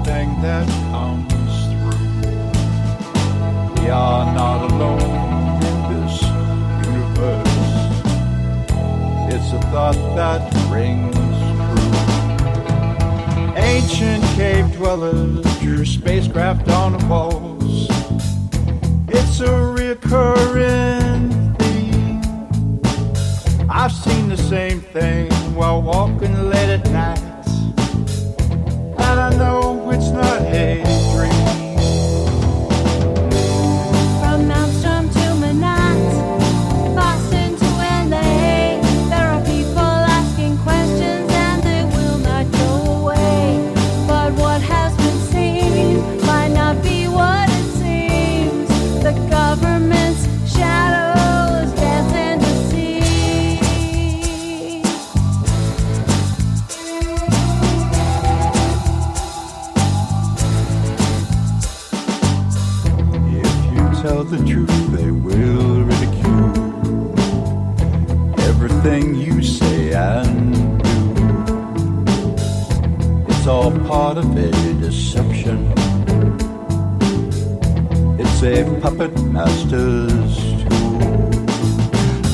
everything that comes through. We are not alone in this universe. It's a thought that rings true. Ancient cave dwellers drew spacecraft on the walls. It's a recurring theme. I've seen the same thing while walking late at night, and I know it's not a dream. From Maelstrom to Manat, Boston to LA, there are people asking questions and they will not go away. But what has been seen might not be what it seems. The government's shadows dance in the sea. If you tell the truth, they will ridicule everything you say and do. It's all part of a deception. It's a puppet master's tool.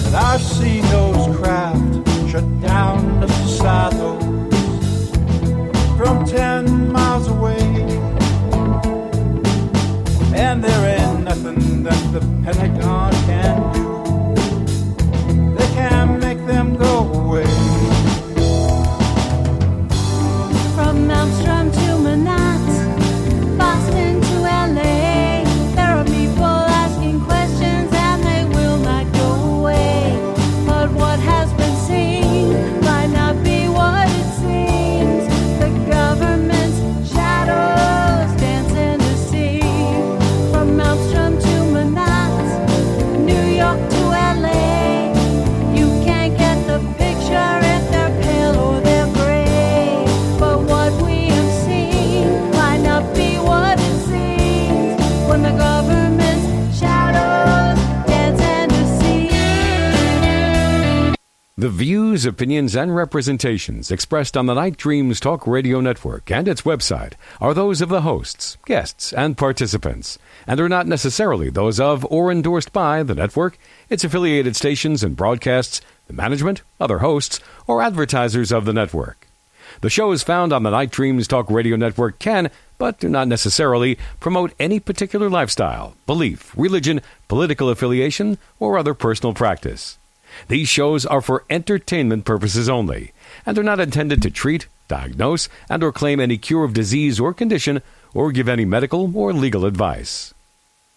And I've seen those craft shut down the silos from 10 miles away. And there ain't nothing that the Pentagon can do. They can't make them go away. From Maelstrom to Manat, Boston to LA, there are people asking questions and they will not go away. But what has been seen might not be what it seems. The government's shadows dance in the sea. From Maelstrom to Manat, New York to LA, you can't get the picture if they're pale or they're gray. But what we have seen might not be what it seems when the government's shadows dance in the sea. The views, opinions, and representations expressed on the Night Dreams Talk Radio Network and its website are those of the hosts, guests, and participants, and are not necessarily those of or endorsed by the network, its affiliated stations and broadcasts, the management, other hosts, or advertisers of the network. The shows found on the Night Dreams Talk Radio Network can, but do not necessarily, promote any particular lifestyle, belief, religion, political affiliation, or other personal practice. These shows are for entertainment purposes only, and are not intended to treat, diagnose, and or claim any cure of disease or condition, or give any medical or legal advice.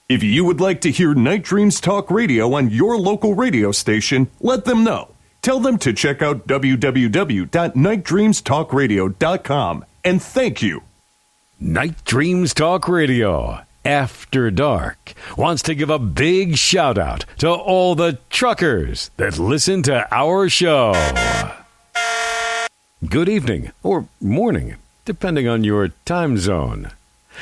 If you would like to hear Night Dreams Talk Radio on your local radio station, let them know. Tell them to check out www.nightdreamstalkradio.com, and thank you. Night Dreams Talk Radio, After Dark, wants to give a big shout out to all the truckers that listen to our show. Good evening, or morning, depending on your time zone.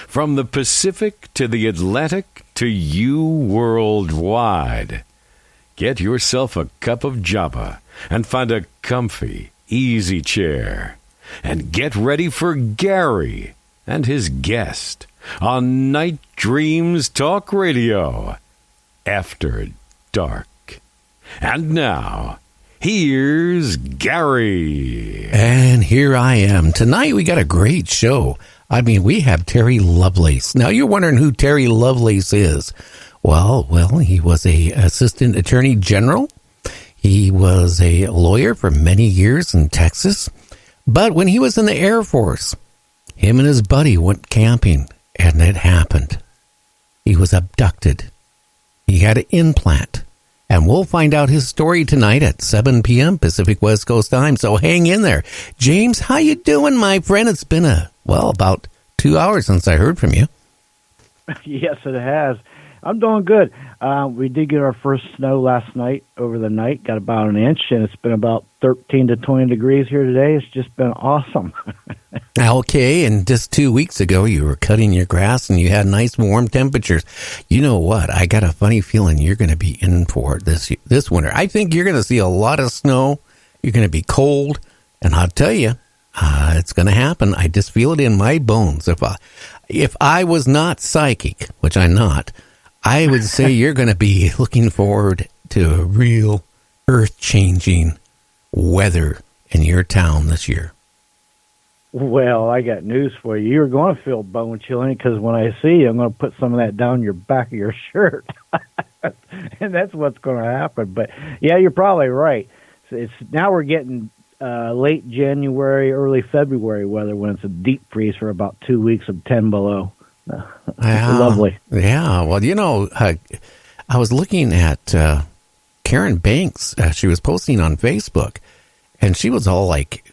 From the Pacific to the Atlantic to you worldwide. Get yourself a cup of Java and find a comfy, easy chair. And get ready for Gary and his guest on Night Dreams Talk Radio, After Dark. And now, here's Gary. And here I am. Tonight we got a great show. I mean, we have Terry Lovelace. Now, you're wondering who Terry Lovelace is. Well, he was a assistant attorney general. He was a lawyer for many years in Texas. But when he was in the Air Force, him and his buddy went camping, and it happened. He was abducted. He had an implant. And we'll find out his story tonight at 7 p.m. Pacific West Coast time, so hang in there. James, how you doing, my friend? It's been about 2 hours since I heard from you. Yes, it has. I'm doing good. We did get our first snow last night, over the night, got about an inch, and it's been about 13 to 20 degrees here today. It's just been awesome. Okay, and just 2 weeks ago, you were cutting your grass, and you had nice warm temperatures. You know what? I got a funny feeling you're going to be in for it this winter. I think you're going to see a lot of snow. You're going to be cold, and I'll tell you, It's going to happen. I just feel it in my bones. If I was not psychic, which I'm not, I would say you're going to be looking forward to a real earth-changing weather in your town this year. Well, I got news for you. You're going to feel bone chilling because when I see you, I'm going to put some of that down your back of your shirt. And that's what's going to happen. But, yeah, you're probably right. Now we're getting late January, early February weather when it's a deep freeze for about 2 weeks of 10 below. Lovely. Yeah. Well, I was looking at Karen Banks. She was posting on Facebook, and she was all like,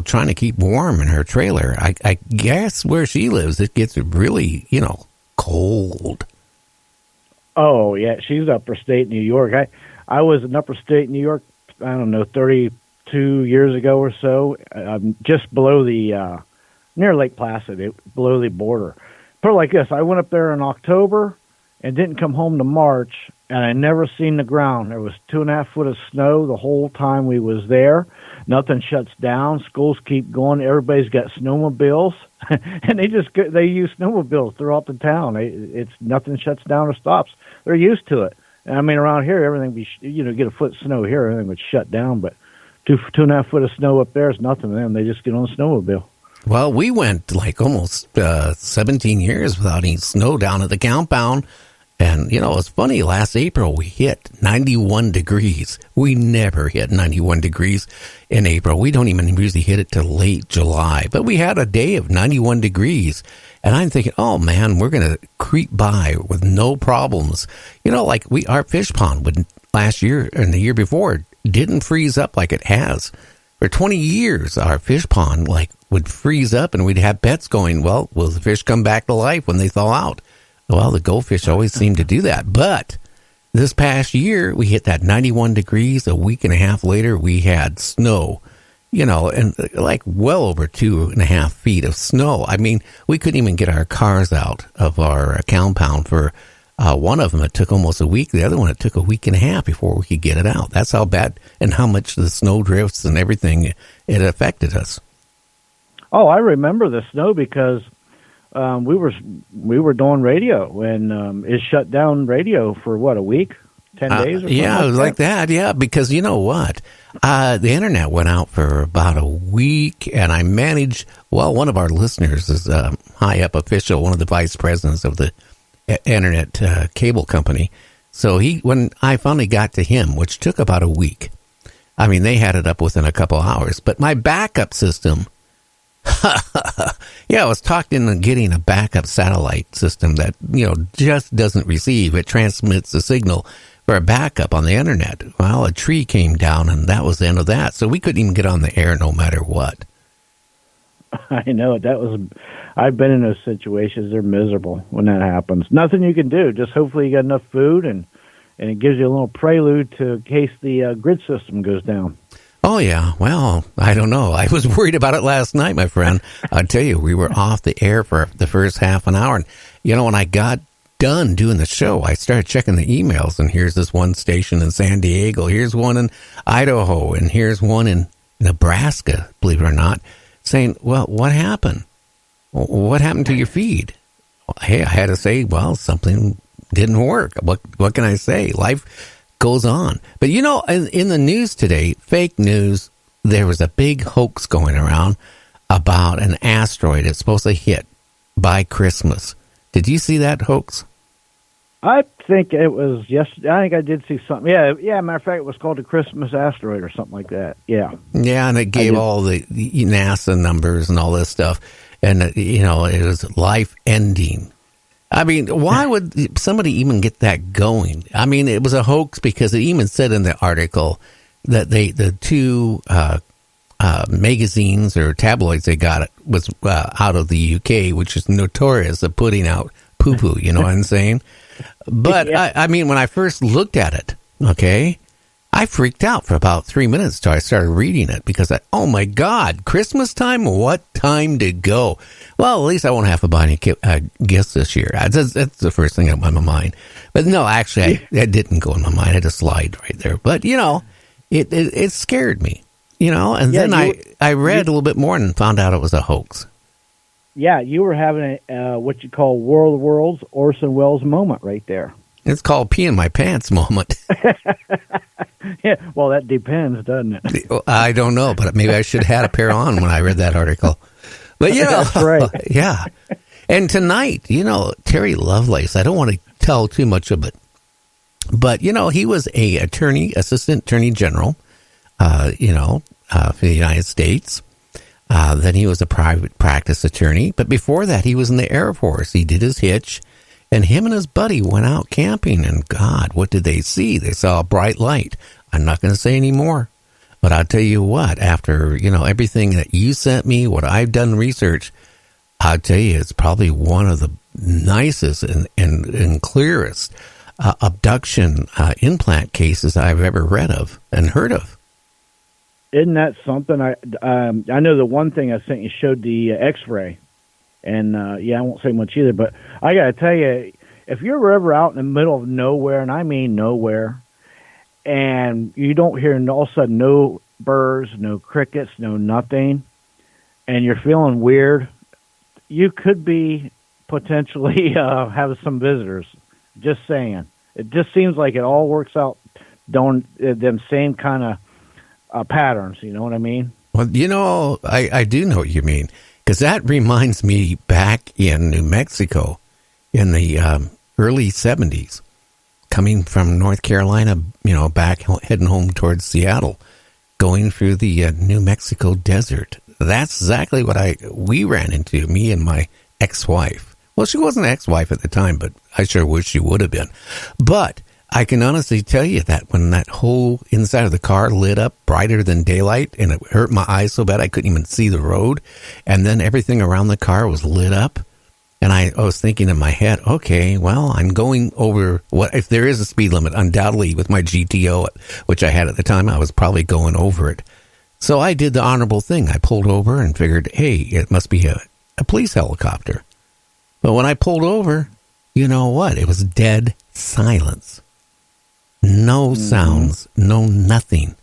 trying to keep warm in her trailer. I guess where she lives, it gets really, cold. Oh, yeah. She's upper state New York. I was in upper state New York, I don't know, 32 years ago or so, just below the, near Lake Placid, below the border. Put it like this, I went up there in October and didn't come home to March, and I never seen the ground. There was 2.5 foot of snow the whole time we was there. Nothing shuts down. Schools keep going. Everybody's got snowmobiles, and they use snowmobiles throughout the town. It's nothing shuts down or stops. They're used to it. And I mean, around here, everything get a foot of snow here, everything would shut down. But 2.5 foot of snow up there is nothing to them. They just get on the snowmobile. Well, we went like almost 17 years without any snow down at the compound. And, it's funny, last April we hit 91 degrees. We never hit 91 degrees in April. We don't even usually hit it till late July. But we had a day of 91 degrees. And I'm thinking, oh, man, we're going to creep by with no problems. Our fish pond would last year and the year before didn't freeze up like it has. For 20 years, our fish pond would freeze up and we'd have bets going, well, will the fish come back to life when they thaw out? Well, the goldfish always seem to do that. But this past year, we hit that 91 degrees. A week and a half later, we had snow, and well over 2.5 feet of snow. I mean, we couldn't even get our cars out of our compound for one of them. It took almost a week. The other one, it took a week and a half before we could get it out. That's how bad and how much the snow drifts and everything, it affected us. Oh, I remember the snow because we were doing radio, and it shut down radio for a week, 10 days or something. Yeah, it was like that. Yeah, because you know what? The internet went out for about a week, and I managed. Well, one of our listeners is a high up official, one of the vice presidents of the internet cable company. So when I finally got to him, which took about a week, I mean, they had it up within a couple hours. But my backup system. Yeah, I was talking and getting a backup satellite system that, just doesn't receive. It transmits the signal for a backup on the internet. Well, a tree came down and that was the end of that. So we couldn't even get on the air no matter what. I know. I've been in those situations. They're miserable when that happens. Nothing you can do. Just hopefully you got enough food and it gives you a little prelude to in case the grid system goes down. Oh, yeah. Well, I don't know. I was worried about it last night, my friend. I'll tell you, we were off the air for the first half an hour. And, when I got done doing the show, I started checking the emails. And here's this one station in San Diego. Here's one in Idaho. And here's one in Nebraska, believe it or not, saying, well, what happened? What happened to your feed? Hey, I had to say, well, something didn't work. What can I say? Life goes on. But in the news today, fake news, there was a big hoax going around about an asteroid that's supposed to hit by Christmas. Did you see that hoax? I think it was yesterday. I think I did see something. Yeah. Matter of fact, it was called the Christmas asteroid or something like that. Yeah. Yeah, and it gave all the NASA numbers and all this stuff. And, it was life-ending. I mean, why would somebody even get that going? I mean, it was a hoax because it even said in the article that the two magazines or tabloids they got was out of the UK, which is notorious of putting out poo-poo, you know what I'm saying? But, yeah. I mean, when I first looked at it, okay, I freaked out for about 3 minutes till I started reading it because, oh, my God, Christmas time? What time to go? Well, at least I won't have to buy any gifts this year. That's the first thing on my mind. But no, actually, that didn't go in my mind. I had a slide right there. But, it scared me. And Yeah, then I read a little bit more and found out it was a hoax. Yeah, you were having a what you call World of Worlds Orson Welles moment right there. It's called pee in my pants moment. Yeah, well, that depends, doesn't it? I don't know, but maybe I should have had a pair on when I read that article. But, That's right. Yeah. And tonight, Terry Lovelace, I don't want to tell too much of it, but, he was a assistant attorney general, for the United States. Then he was a private practice attorney. But before that, he was in the Air Force. He did his hitch, and him and his buddy went out camping. And God, what did they see? They saw a bright light. I'm not going to say any more. But I'll tell you what, after, everything that you sent me, what I've done research, I'll tell you, it's probably one of the nicest and clearest abduction implant cases I've ever read of and heard of. Isn't that something? I know the one thing I sent you showed the X-ray, and I won't say much either. But I got to tell you, if you're ever out in the middle of nowhere, and I mean nowhere, and you don't hear all of a sudden no birds, no crickets, no nothing, and you're feeling weird, you could be potentially having some visitors. Just saying. It just seems like it all works out doing them same kind of patterns, you know what I mean? Well, I do know what you mean, because that reminds me back in New Mexico in the early 70s, coming from North Carolina, back heading home towards Seattle, going through the New Mexico desert. That's exactly what we ran into, me and my ex-wife. Well, she wasn't an ex-wife at the time, but I sure wish she would have been. But I can honestly tell you that when that whole inside of the car lit up brighter than daylight, and it hurt my eyes so bad I couldn't even see the road, and then everything around the car was lit up, and I was thinking in my head, okay, well, I'm going over what if there is a speed limit. Undoubtedly, with my GTO, which I had at the time, I was probably going over it. So I did the honorable thing. I pulled over and figured, hey, it must be a police helicopter. But when I pulled over, you know what? It was dead silence. No sounds, no nothing.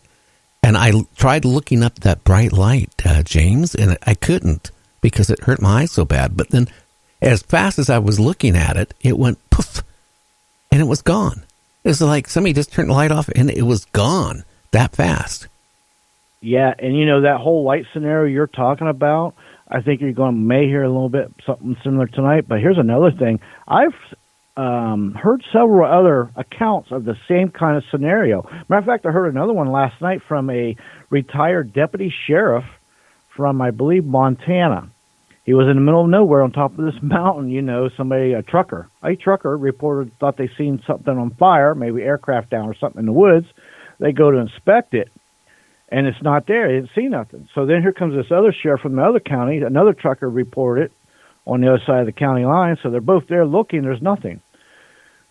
And I tried looking up that bright light, James, and I couldn't because it hurt my eyes so bad. But then as fast as I was looking at it, it went poof, and it was gone. It was like somebody just turned the light off, and it was gone that fast. Yeah, and that whole light scenario you're talking about, I think you're going to may hear a little bit something similar tonight. But here's another thing. I've heard several other accounts of the same kind of scenario. Matter of fact, I heard another one last night from a retired deputy sheriff from, I believe, Montana. He was in the middle of nowhere on top of this mountain, a trucker reported, thought they seen something on fire, maybe aircraft down or something in the woods. They go to inspect it, and it's not there. They didn't see nothing. So then here comes this other sheriff from the other county. Another trucker reported on the other side of the county line. So they're both there looking. There's nothing.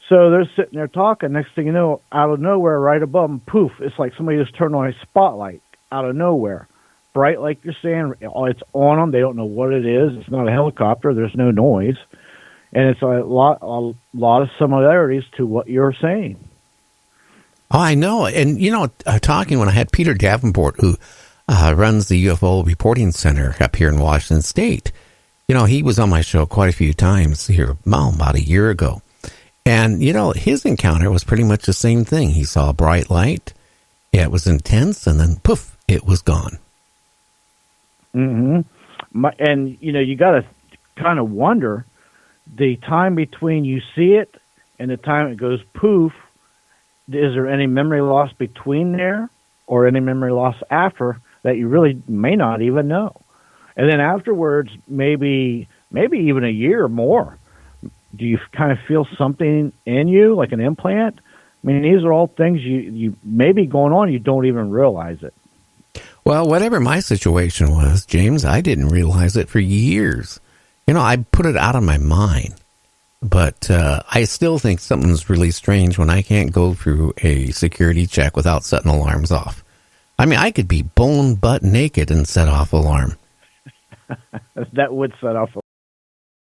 So they're sitting there talking. Next thing you know, out of nowhere, right above them, poof, it's like somebody just turned on a spotlight out of nowhere. Bright, like you're saying, it's on them. They don't know what it is. It's not a helicopter. There's no noise. And it's a lot of similarities to what you're saying. Oh, I know. And, talking when I had Peter Davenport, who runs the UFO Reporting Center up here in Washington State, he was on my show quite a few times here, about a year ago. And, his encounter was pretty much the same thing. He saw a bright light. Yeah, it was intense, and then, poof, it was gone. Mm-hmm. And, you got to kind of wonder the time between you see it and the time it goes poof. Is there any memory loss between there or any memory loss after that you really may not even know? And then afterwards, maybe even a year or more, do you kind of feel something in you, like an implant? I mean, these are all things you may be going on, you don't even realize it. Well, whatever my situation was, James, I didn't realize it for years. I put it out of my mind. But I still think something's really strange when I can't go through a security check without setting alarms off. I mean, I could be bone butt naked and set off alarm. That would set off